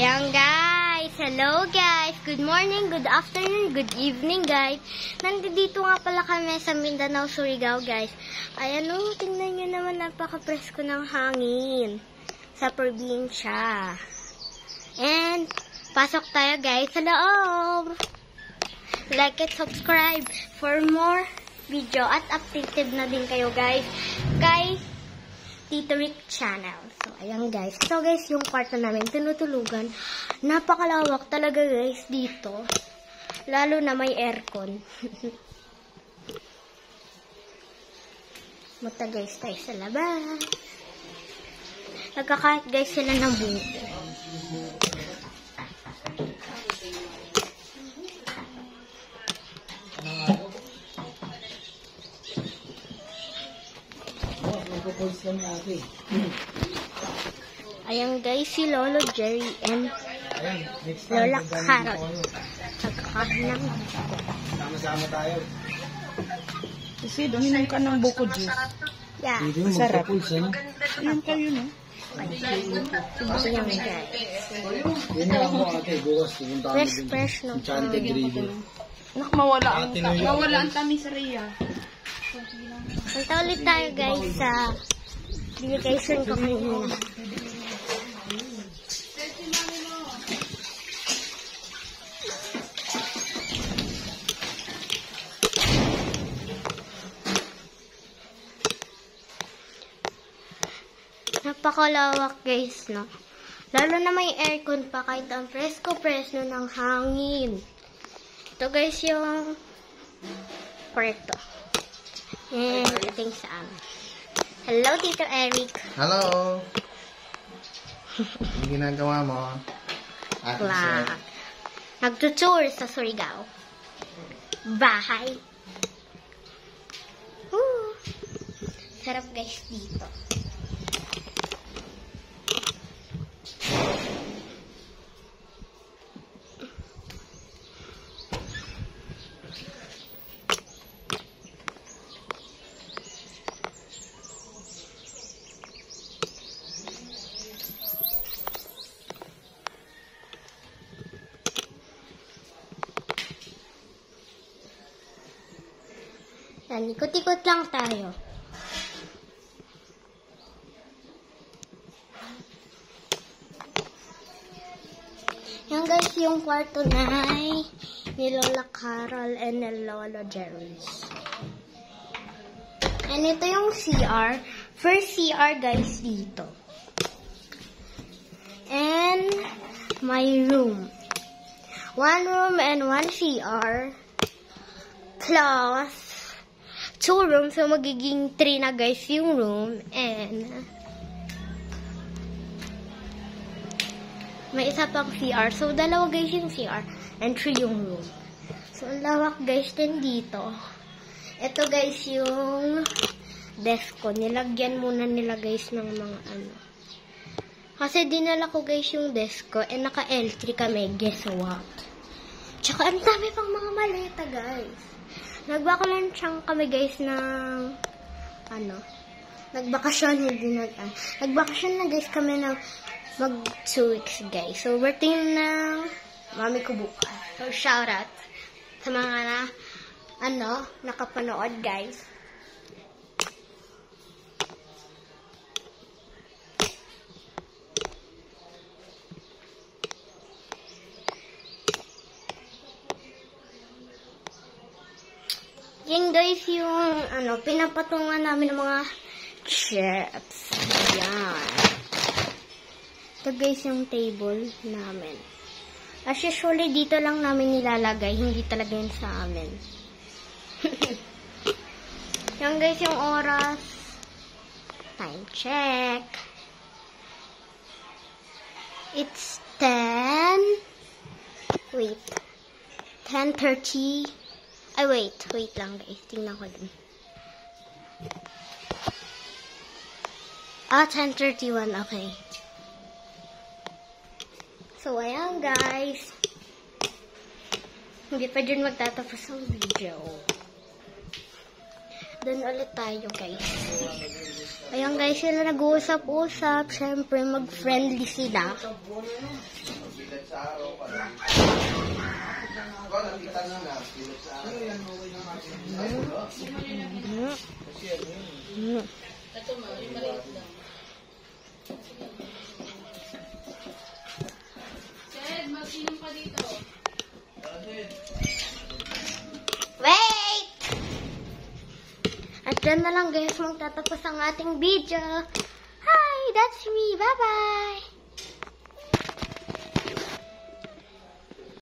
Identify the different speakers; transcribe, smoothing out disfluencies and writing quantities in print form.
Speaker 1: Ayan guys, hello guys, good morning, good afternoon, good evening guys. Nandito nga pala kami sa Mindanao, Surigao guys. Ayan o, tingnan nyo naman, napaka-presko ng hangin sa probinsya. And, pasok tayo guys sa loob. Like and subscribe for more video at updated na din kayo guys kay Tito Rick Channel. So, ayan guys. So guys, yung kwarto namin, tinutulugan. Napakalawak talaga guys dito. Lalo na may aircon. Muta guys tayo sa labas. Nagkakahit guys sila ng buko. Ayan guys, si Lolo Jerry and Lola Carol. Nagkakahin ng buko.
Speaker 2: Sama-sama tayo.
Speaker 3: Kasi uminom ka ng buko juice.
Speaker 1: Yeah.
Speaker 3: Masarap. Ayan kayo, no?
Speaker 1: Ayan guys.
Speaker 2: Yan na ako ate, bukas pupunta kami dun.
Speaker 1: Fresh no?
Speaker 2: Enchanted River.
Speaker 3: Nak, mawala ang tamis sa Rhea.
Speaker 1: Punta ulit tayo guys sa vacation ko kanina. Napakalawak guys, no? Lalo na may aircon pa kahit ang presko-presko ng hangin. Ito guys yung kwarto. And ito yung sa amin. Hello, Tito Eric.
Speaker 2: Hello! Ang ginagawa mo?
Speaker 1: Wow. Nagtutour sa Surigao. Bahay. Woo. Sarap guys dito. Yan, ikot-ikot lang tayo. Yan guys, yung kwarto na ni Lola Carol and ni Lolo Jerry. And ito yung CR. First CR guys dito. And my room. One room and one CR. Plus 2 rooms, so magiging 3 na guys yung room, and may isa pang CR, so 2 guys yung CR, and 3 yung room. So, ang lawak guys din dito. Ito guys yung desk ko, nilagyan muna nila guys ng mga ano. Kasi dinala ko guys yung desk ko, and naka L3 kami, guess what? Tsaka ang dami pang mga maleta guys. Nagbakasyon kami guys ng nagbakasyon, hindi na nagbakasyon na guys kami ng mag 2 weeks guys. So birthday ng mami ko bukas. So shout out sa mga nakapanood guys. Yan guys yung pinapatungan namin ng mga chips. Yan. Ito guys yung table namin. As usually dito lang namin nilalagay, hindi talaga yun sa amin. Yan guys yung oras. Time check. It's 10:30. Ay, wait lang guys. Tingnan ko dun. 10:31, okay. So, ayan guys. Hindi pa dyan magtatapos ang video. Doon ulit tayo, guys. Ayan, guys, sila nag-uusap-usap. Siyempre, mag-friendly sila. Wait! At dyan na lang guys magtatapos ang ating video. Hi! That's me! Bye-bye!